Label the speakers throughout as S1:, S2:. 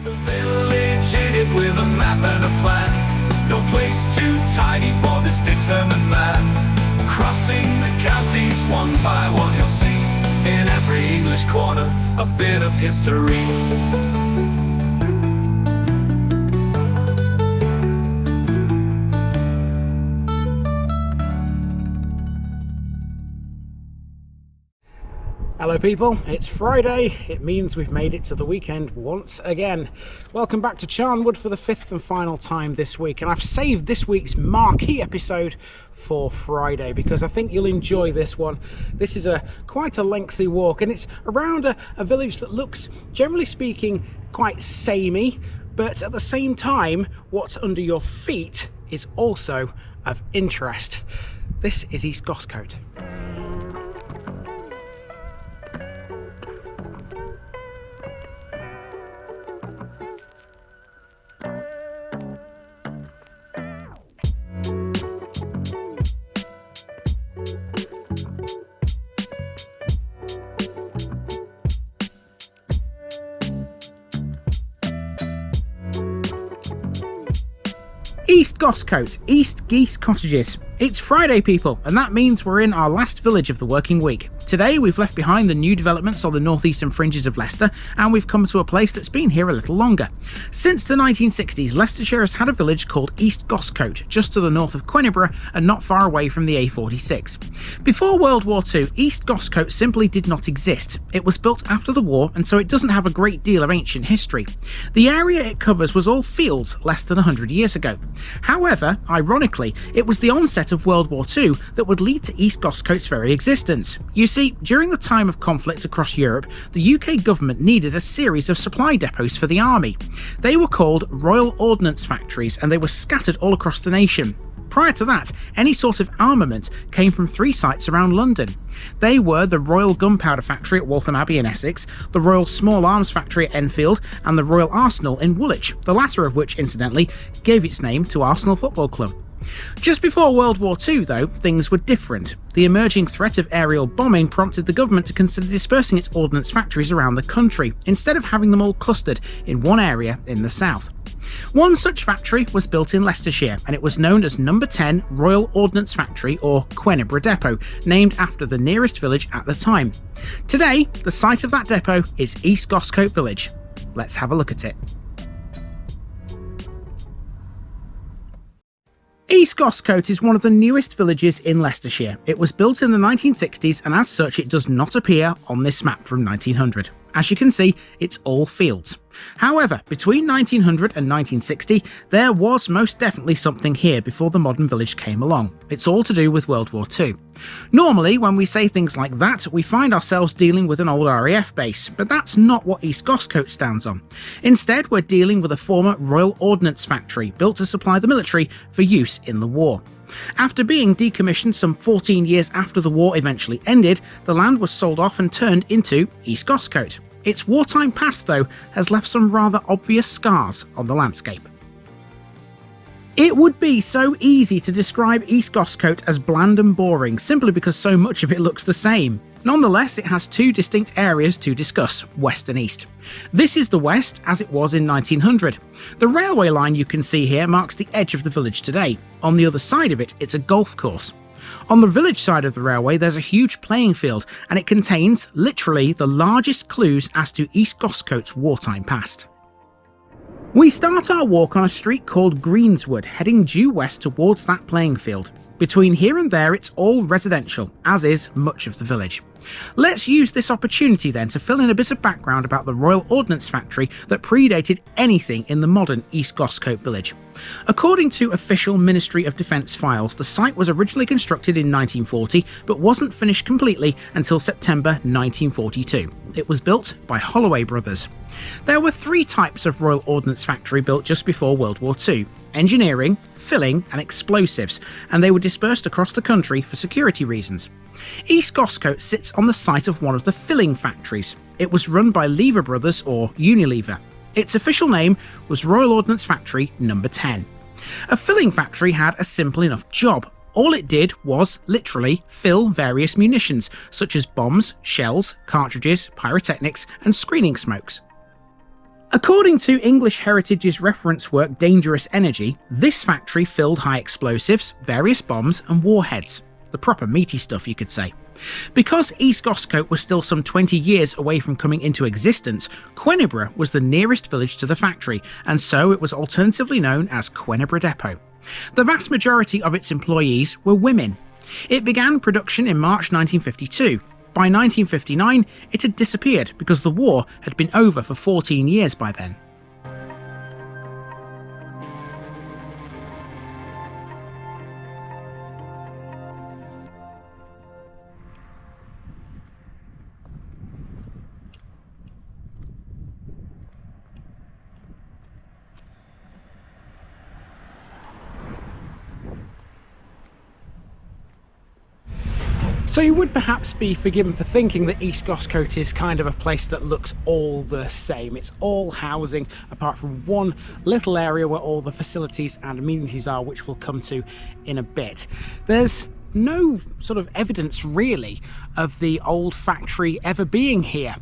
S1: The village in it with a map and a plan. No place too tiny for this determined man. Crossing the counties one by one, you'll see in every English corner a bit of history.
S2: Hello people, it's Friday. It means we've made it to the weekend once again. Welcome back to Charnwood for the fifth and final time this week, and I've saved this week's marquee episode for Friday because I think you'll enjoy this one. This is quite a lengthy walk, and it's around a village that looks, generally speaking, quite samey, but at the same time what's under your feet is also of interest. This is East Goscote. East Goscote, East Geese Cottages. It's Friday, people, and that means we're in our last village of the working week. Today we've left behind the new developments on the northeastern fringes of Leicester, and we've come to a place that's been here a little longer. Since the 1960s, Leicestershire has had a village called East Goscote, just to the north of Queneborough and not far away from the A46. Before World War II, East Goscote simply did not exist. It was built after the war, and so it doesn't have a great deal of ancient history. The area it covers was all fields less than 100 years ago. However, ironically, it was the onset of World War II that would lead to East Goscote's very existence. You see, during the time of conflict across Europe, the UK government needed a series of supply depots for the army. They were called Royal Ordnance Factories, and they were scattered all across the nation. Prior to that, any sort of armament came from three sites around London. They were the Royal Gunpowder Factory at Waltham Abbey in Essex, the Royal Small Arms Factory at Enfield, and the Royal Arsenal in Woolwich, the latter of which, incidentally, gave its name to Arsenal Football Club. Just before World War II, though, things were different. The emerging threat of aerial bombing prompted the government to consider dispersing its ordnance factories around the country, instead of having them all clustered in one area in the south. One such factory was built in Leicestershire, and it was known as No. 10 Royal Ordnance Factory, or Queneborough Depot, named after the nearest village at the time. Today, the site of that depot is East Goscote Village. Let's have a look at it. East Goscote is one of the newest villages in Leicestershire. It was built in the 1960s, and as such it does not appear on this map from 1900. As you can see, it's all fields. However, between 1900 and 1960, there was most definitely something here before the modern village came along. It's all to do with World War II. Normally, when we say things like that, we find ourselves dealing with an old RAF base, but that's not what East Goscote stands on. Instead, we're dealing with a former Royal Ordnance Factory built to supply the military for use in the war. After being decommissioned some 14 years after the war eventually ended, the land was sold off and turned into East Goscote. Its wartime past, though, has left some rather obvious scars on the landscape. It would be so easy to describe East Goscote as bland and boring, simply because so much of it looks the same. Nonetheless, it has two distinct areas to discuss, west and east. This is the west, as it was in 1900. The railway line you can see here marks the edge of the village today. On the other side of it, it's a golf course. On the village side of the railway, there's a huge playing field, and it contains, literally, the largest clues as to East Goscote's wartime past. We start our walk on a street called Greenswood, heading due west towards that playing field. Between here and there, it's all residential, as is much of the village. Let's use this opportunity then to fill in a bit of background about the Royal Ordnance Factory that predated anything in the modern East Goscote village. According to official Ministry of Defence files, the site was originally constructed in 1940 but wasn't finished completely until September 1942. It was built by Holloway Brothers. There were three types of Royal Ordnance Factory built just before World War II: engineering, filling and explosives, and they were dispersed across the country for security reasons. East Goscote sits on the site of one of the filling factories. It was run by Lever Brothers, or Unilever. Its official name was Royal Ordnance Factory No. 10. A filling factory had a simple enough job. All it did was, literally, fill various munitions, such as bombs, shells, cartridges, pyrotechnics and screening smokes. According to English Heritage's reference work Dangerous Energy, this factory filled high explosives, various bombs and warheads. The proper meaty stuff, you could say. Because East Goscote was still some 20 years away from coming into existence, Quenibra was the nearest village to the factory, and so it was alternatively known as Quenibra Depot. The vast majority of its employees were women. It began production in March 1952. By 1959, it had disappeared because the war had been over for 14 years by then. So you would perhaps be forgiven for thinking that East Goscote is kind of a place that looks all the same. It's all housing, apart from one little area where all the facilities and amenities are, which we'll come to in a bit. There's no sort of evidence really of the old factory ever being here,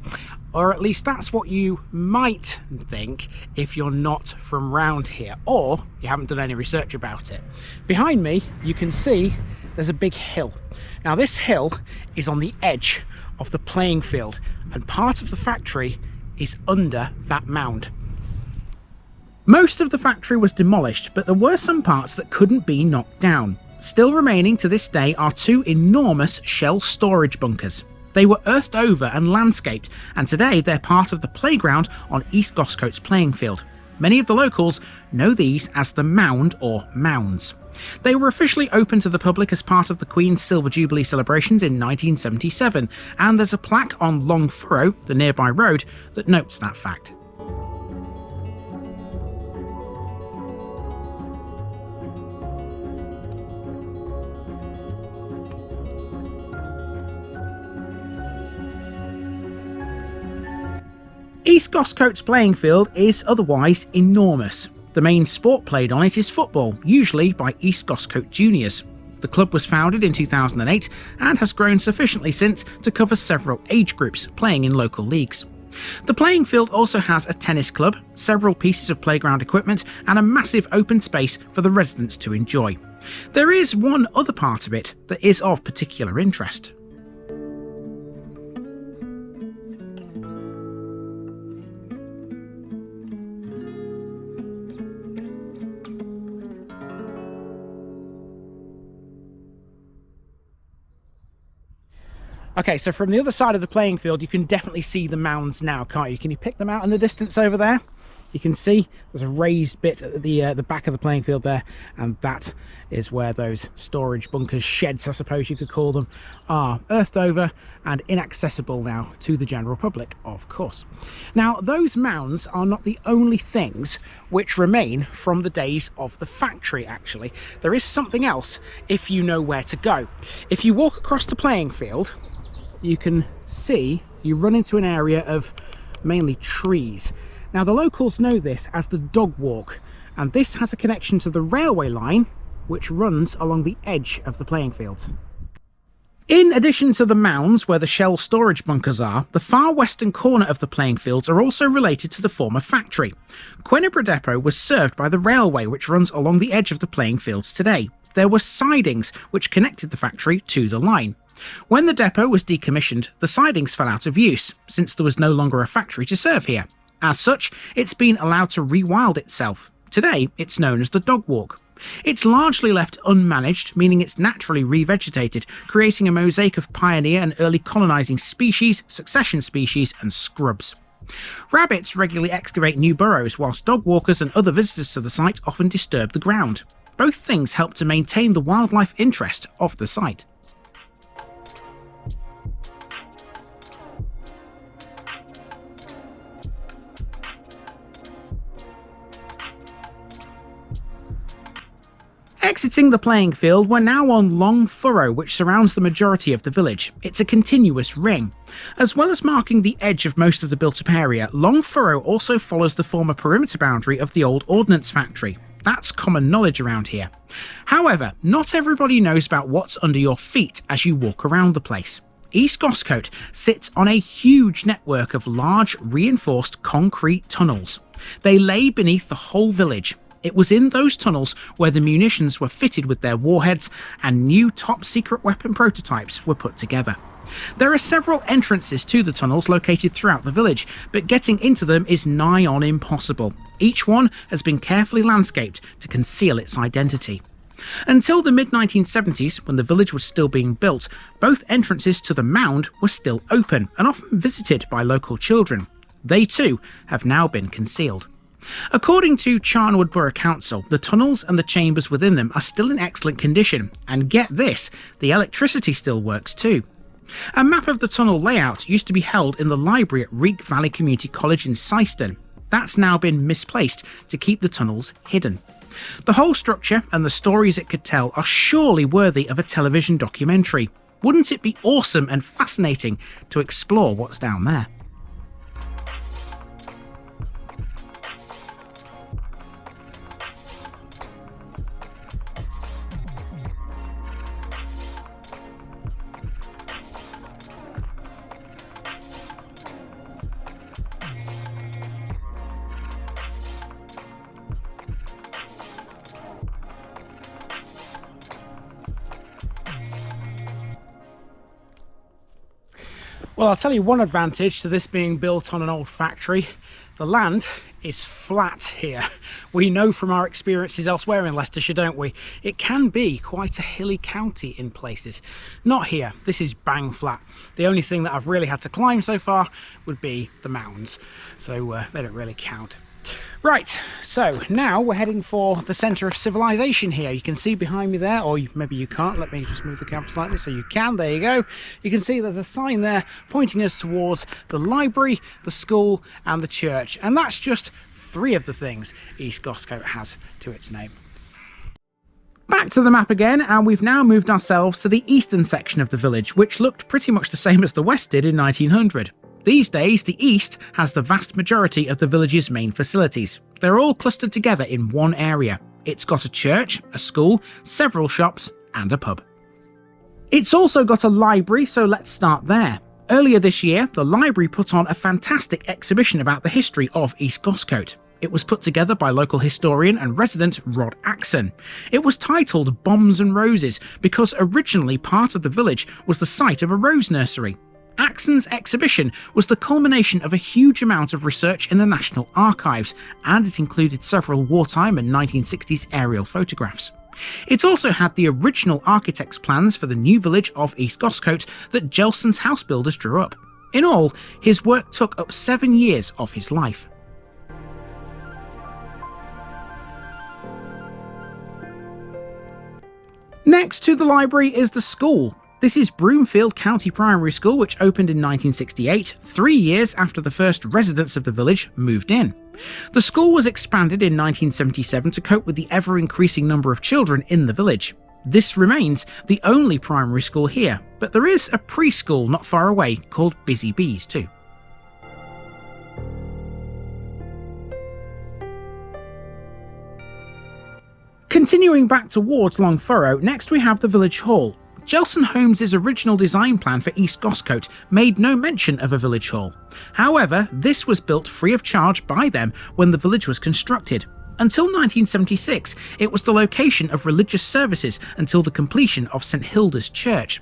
S2: or at least that's what you might think if you're not from round here, or you haven't done any research about it. Behind me you can see there's a big hill. Now this hill is on the edge of the playing field, and part of the factory is under that mound. Most of the factory was demolished, but there were some parts that couldn't be knocked down. Still remaining to this day are two enormous shell storage bunkers. They were earthed over and landscaped, and today they're part of the playground on East Goscote's playing field. Many of the locals know these as the Mound or Mounds. They were officially opened to the public as part of the Queen's Silver Jubilee celebrations in 1977, and there's a plaque on Long Furrow, the nearby road, that notes that fact. East Goscote's playing field is otherwise enormous. The main sport played on it is football, usually by East Goscote Juniors. The club was founded in 2008 and has grown sufficiently since to cover several age groups playing in local leagues. The playing field also has a tennis club, several pieces of playground equipment and a massive open space for the residents to enjoy. There is one other part of it that is of particular interest. Okay, so from the other side of the playing field, you can definitely see the mounds now, can't you? Can you pick them out in the distance over there? You can see there's a raised bit at the back of the playing field there, and that is where those storage bunkers, sheds I suppose you could call them, are earthed over and inaccessible now to the general public, of course. Now, those mounds are not the only things which remain from the days of the factory, actually. There is something else if you know where to go. If you walk across the playing field, you can see you run into an area of mainly trees. Now the locals know this as the dog walk, and this has a connection to the railway line which runs along the edge of the playing fields. In addition to the mounds where the shell storage bunkers are, the far western corner of the playing fields are also related to the former factory. Quenibra Depot was served by the railway which runs along the edge of the playing fields today. There were sidings which connected the factory to the line. When the depot was decommissioned, the sidings fell out of use, since there was no longer a factory to serve here. As such, it's been allowed to rewild itself. Today, it's known as the dog walk. It's largely left unmanaged, meaning it's naturally revegetated, creating a mosaic of pioneer and early colonising species, succession species and scrubs. Rabbits regularly excavate new burrows, whilst dog walkers and other visitors to the site often disturb the ground. Both things help to maintain the wildlife interest of the site. Exiting the playing field, we're now on Long Furrow, which surrounds the majority of the village. It's a continuous ring. As well as marking the edge of most of the built-up area, Long Furrow also follows the former perimeter boundary of the old ordnance factory. That's common knowledge around here. However, not everybody knows about what's under your feet as you walk around the place. East Goscote sits on a huge network of large reinforced concrete tunnels. They lay beneath the whole village. It was in those tunnels where the munitions were fitted with their warheads and new top-secret weapon prototypes were put together. There are several entrances to the tunnels located throughout the village, but getting into them is nigh on impossible. Each one has been carefully landscaped to conceal its identity. Until the mid-1970s, when the village was still being built, both entrances to the mound were still open and often visited by local children. They too have now been concealed. According to Charnwood Borough Council, the tunnels and the chambers within them are still in excellent condition, and get this, the electricity still works too. A map of the tunnel layout used to be held in the library at Reek Valley Community College in Leicester. That's now been misplaced to keep the tunnels hidden. The whole structure and the stories it could tell are surely worthy of a television documentary. Wouldn't it be awesome and fascinating to explore what's down there? Well, I'll tell you one advantage to this being built on an old factory. The land is flat here. We know from our experiences elsewhere in Leicestershire, don't we? It can be quite a hilly county in places. Not here. This is bang flat. The only thing that I've really had to climb so far would be the mounds. So they don't really count. Right, so now we're heading for the centre of civilization here. You can see behind me there, or maybe you can't. Let me just move the camera slightly so you can. There you go. You can see there's a sign there pointing us towards the library, the school and the church. And that's just 3 of the things East Goscote has to its name. Back to the map again, and we've now moved ourselves to the eastern section of the village, which looked pretty much the same as the west did in 1900. These days, the east has the vast majority of the village's main facilities. They're all clustered together in one area. It's got a church, a school, several shops, and a pub. It's also got a library, so let's start there. Earlier this year, the library put on a fantastic exhibition about the history of East Goscote. It was put together by local historian and resident Rod Axon. It was titled Bombs and Roses because originally part of the village was the site of a rose nursery. Axon's exhibition was the culmination of a huge amount of research in the National Archives, and it included several wartime and 1960s aerial photographs. It also had the original architect's plans for the new village of East Goscote that Gelson's house builders drew up. In all, his work took up 7 years of his life. Next to the library is the school. This is Broomfield County Primary School, which opened in 1968, 3 years after the first residents of the village moved in. The school was expanded in 1977 to cope with the ever-increasing number of children in the village. This remains the only primary school here, but there is a preschool not far away called Busy Bees too. Continuing back towards Longfurrow, next we have the village hall. Gelson Holmes's original design plan for East Goscote made no mention of a village hall. However, this was built free of charge by them when the village was constructed. Until 1976, it was the location of religious services until the completion of St Hilda's Church.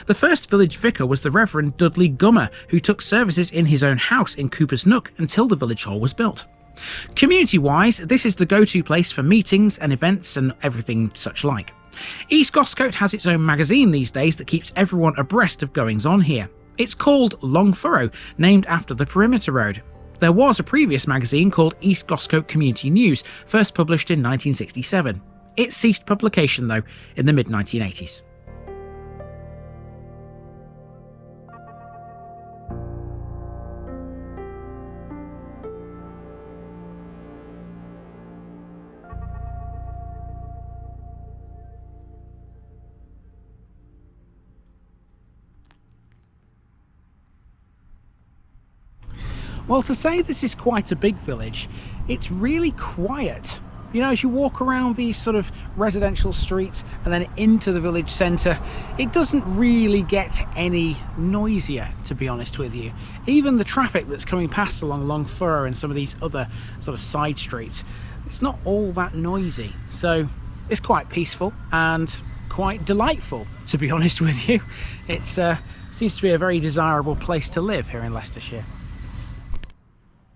S2: The first village vicar was the Reverend Dudley Gummer, who took services in his own house in Cooper's Nook until the village hall was built. Community-wise, this is the go-to place for meetings and events and everything such like. East Goscote has its own magazine these days that keeps everyone abreast of goings-on here. It's called Longfurrow, named after the perimeter road. There was a previous magazine called East Goscote Community News, first published in 1967. It ceased publication though in the mid-1980s. Well, to say this is quite a big village, it's really quiet. You know, as you walk around these sort of residential streets and then into the village centre, it doesn't really get any noisier, to be honest with you. Even the traffic that's coming past along Long Furrow and some of these other sort of side streets, it's not all that noisy. So it's quite peaceful and quite delightful, to be honest with you. It seems to be a very desirable place to live here in Leicestershire.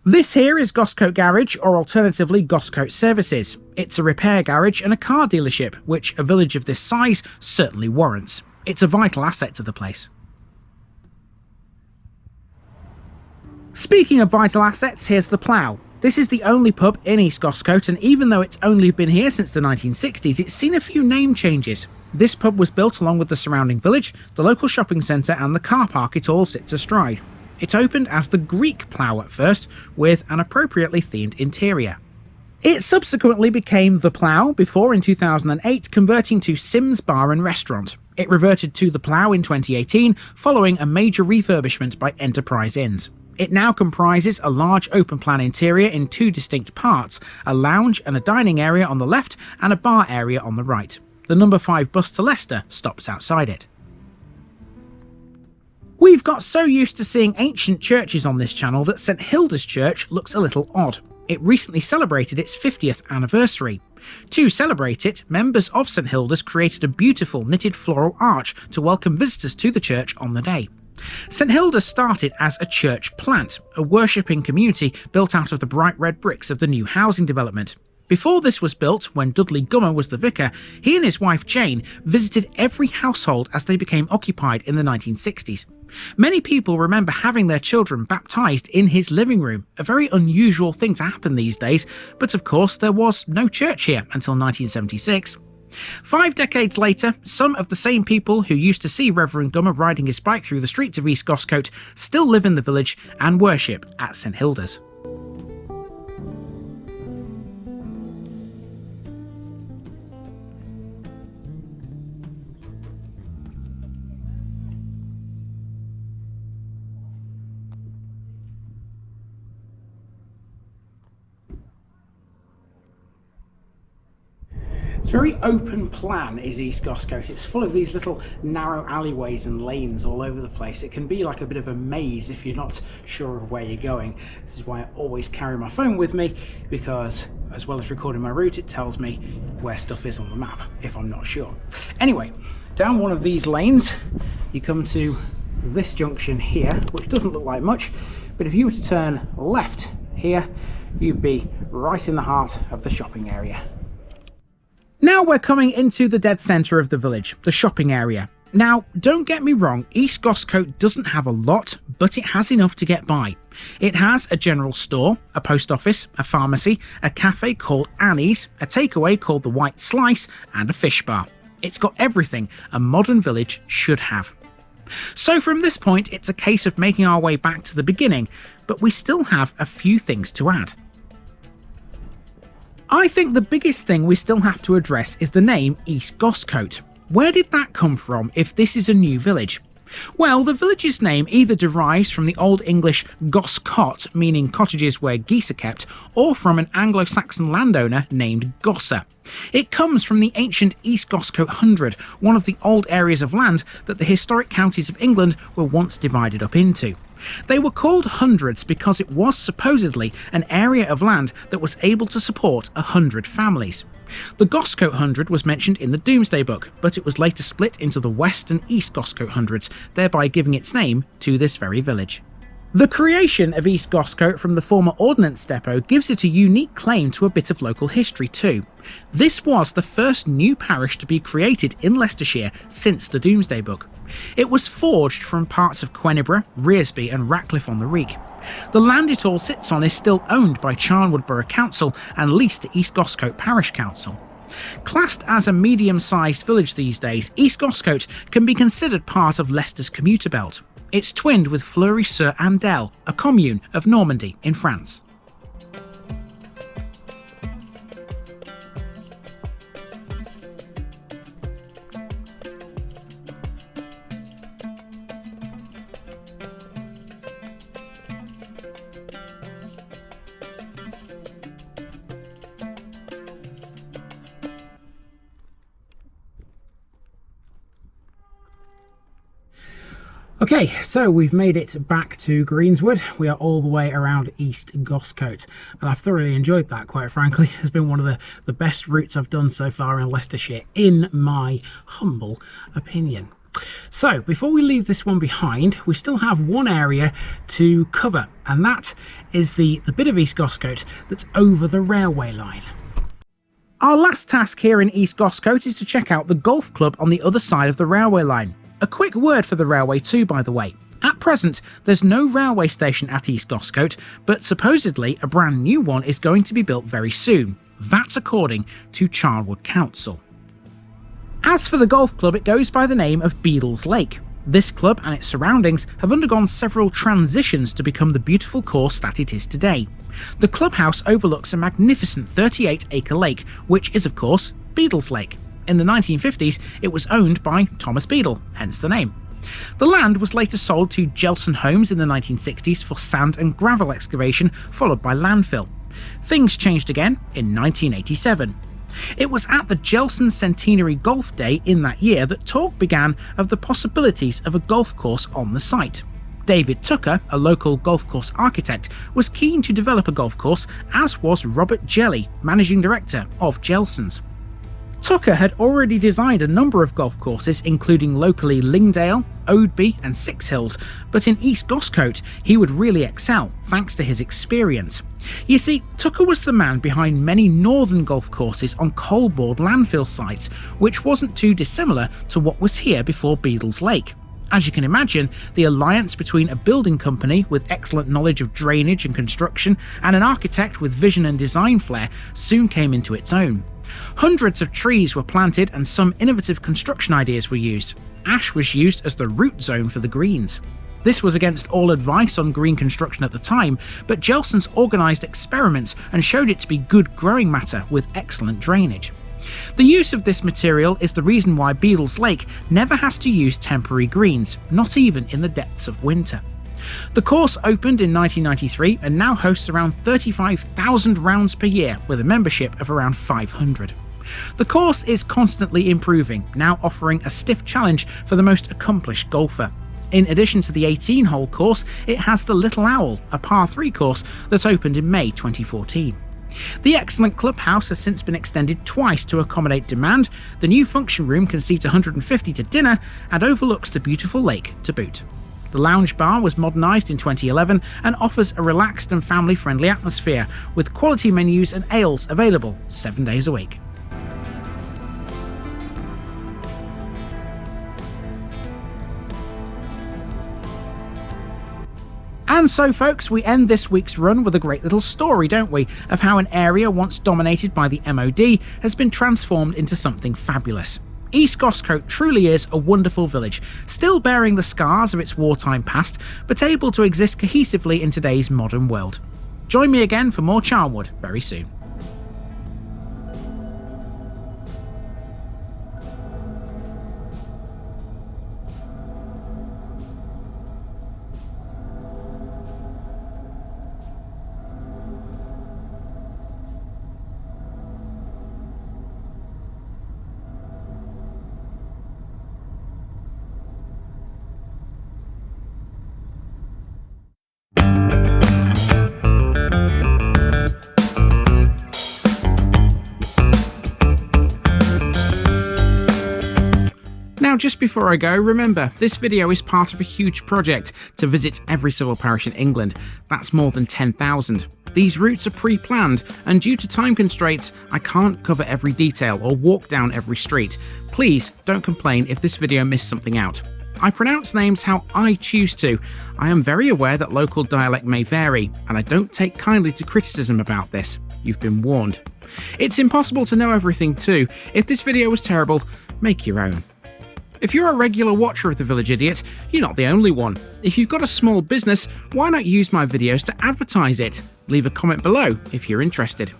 S2: This here is Goscote Garage, or alternatively Goscote Services. It's a repair garage and a car dealership, which a village of this size certainly warrants. It's a vital asset to the place. Speaking of vital assets, here's the Plough. This is the only pub in East Goscote, and even though it's only been here since the 1960s, it's seen a few name changes. This pub was built along with the surrounding village, the local shopping centre and the car park it all sits astride. It opened as the Greek Plough at first, with an appropriately themed interior. It subsequently became the Plough before, in 2008, converting to Sims Bar and Restaurant. It reverted to the Plough in 2018, following a major refurbishment by Enterprise Inns. It now comprises a large open-plan interior in two distinct parts, a lounge and a dining area on the left and a bar area on the right. The number 5 bus to Leicester stops outside it. We've got so used to seeing ancient churches on this channel that St Hilda's Church looks a little odd. It recently celebrated its 50th anniversary. To celebrate it, members of St Hilda's created a beautiful knitted floral arch to welcome visitors to the church on the day. St Hilda's started as a church plant, a worshipping community built out of the bright red bricks of the new housing development. Before this was built, when Dudley Gummer was the vicar, he and his wife Jane visited every household as they became occupied in the 1960s. Many people remember having their children baptised in his living room, a very unusual thing to happen these days, but of course there was no church here until 1976. 5 decades later, some of the same people who used to see Reverend Gummer riding his bike through the streets of East Goscote still live in the village and worship at St Hilda's. Very open plan is East Goscote. It's full of these little narrow alleyways and lanes all over the place. It can be like a bit of a maze if you're not sure of where you're going. This is why I always carry my phone with me, because as well as recording my route, it tells me where stuff is on the map if I'm not sure. Anyway, down one of these lanes you come to this junction here, which doesn't look like much, but if you were to turn left here, you'd be right in the heart of the shopping area. Now we're coming into the dead centre of the village, the shopping area. Now, don't get me wrong, East Goscote doesn't have a lot, but it has enough to get by. It has a general store, a post office, a pharmacy, a cafe called Annie's, a takeaway called the White Slice, and a fish bar. It's got everything a modern village should have. So from this point, it's a case of making our way back to the beginning, but we still have a few things to add. I think the biggest thing we still have to address is the name East Goscote. Where did that come from if this is a new village? Well, the village's name either derives from the Old English Goscote, meaning cottages where geese are kept, or from an Anglo-Saxon landowner named Gosser. It comes from the ancient East Goscote Hundred, one of the old areas of land that the historic counties of England were once divided up into. They were called hundreds because it was supposedly an area of land that was able to support 100 families. The Goscote Hundred was mentioned in the Domesday Book, but it was later split into the West and East Goscote Hundreds, thereby giving its name to this very village. The creation of East Goscote from the former Ordnance Depot gives it a unique claim to a bit of local history too. This was the first new parish to be created in Leicestershire since the Domesday Book. It was forged from parts of Queniborough, Rearsby and Ratcliffe on the Reek. The land it all sits on is still owned by Charnwood Borough Council and leased to East Goscote Parish Council. Classed as a medium-sized village these days, East Goscote can be considered part of Leicester's commuter belt. It's twinned with Fleury-sur-Andelle, a commune of Normandy in France. Okay, so we've made it back to Greenswood. We are all the way around East Goscote, and I've thoroughly enjoyed that, quite frankly. It's been one of the best routes I've done so far in Leicestershire, in my humble opinion. So, before we leave this one behind, we still have one area to cover, and that is the bit of East Goscote that's over the railway line. Our last task here in East Goscote is to check out the golf club on the other side of the railway line. A quick word for the railway too, by the way. At present, there's no railway station at East Goscote, but supposedly a brand new one is going to be built very soon. That's according to Charnwood Council. As for the golf club, it goes by the name of Beedles Lake. This club and its surroundings have undergone several transitions to become the beautiful course that it is today. The clubhouse overlooks a magnificent 38-acre lake, which is of course Beedles Lake. In the 1950s, it was owned by Thomas Beadle, hence the name. The land was later sold to Gelson Homes in the 1960s for sand and gravel excavation, followed by landfill. Things changed again in 1987. It was at the Gelson Centenary Golf Day in that year that talk began of the possibilities of a golf course on the site. David Tucker, a local golf course architect, was keen to develop a golf course, as was Robert Jelly, managing director of Gelson's. Tucker had already designed a number of golf courses, including locally Lingdale, Oadby and Six Hills, but in East Goscote he would really excel thanks to his experience. You see, Tucker was the man behind many northern golf courses on coalboard landfill sites, which wasn't too dissimilar to what was here before Beedles Lake. As you can imagine, the alliance between a building company with excellent knowledge of drainage and construction and an architect with vision and design flair soon came into its own. Hundreds of trees were planted and some innovative construction ideas were used. Ash was used as the root zone for the greens. This was against all advice on green construction at the time, but Gelson's organised experiments and showed it to be good growing matter with excellent drainage. The use of this material is the reason why Beedles Lake never has to use temporary greens, not even in the depths of winter. The course opened in 1993 and now hosts around 35,000 rounds per year with a membership of around 500. The course is constantly improving, now offering a stiff challenge for the most accomplished golfer. In addition to the 18-hole course, it has the Little Owl, a par 3 course that opened in May 2014. The excellent clubhouse has since been extended twice to accommodate demand. The new function room can seat 150 to dinner and overlooks the beautiful lake to boot. The lounge bar was modernised in 2011 and offers a relaxed and family-friendly atmosphere, with quality menus and ales available 7 days a week. And so folks, we end this week's run with a great little story, don't we, of how an area once dominated by the MOD has been transformed into something fabulous. East Goscote truly is a wonderful village, still bearing the scars of its wartime past, but able to exist cohesively in today's modern world. Join me again for more Charnwood very soon. Now, just before I go, remember, this video is part of a huge project to visit every civil parish in England. That's more than 10,000. These routes are pre-planned, and due to time constraints, I can't cover every detail or walk down every street. Please don't complain if this video missed something out. I pronounce names how I choose to. I am very aware that local dialect may vary, and I don't take kindly to criticism about this. You've been warned. It's impossible to know everything too. If this video was terrible, make your own. If you're a regular watcher of The Village Idiot, you're not the only one. If you've got a small business, why not use my videos to advertise it? Leave a comment below if you're interested.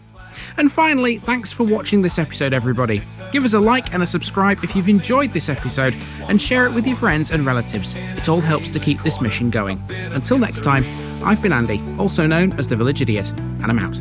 S2: And finally, thanks for watching this episode, everybody. Give us a like and a subscribe if you've enjoyed this episode, and share it with your friends and relatives. It all helps to keep this mission going. Until next time, I've been Andy, also known as The Village Idiot, and I'm out.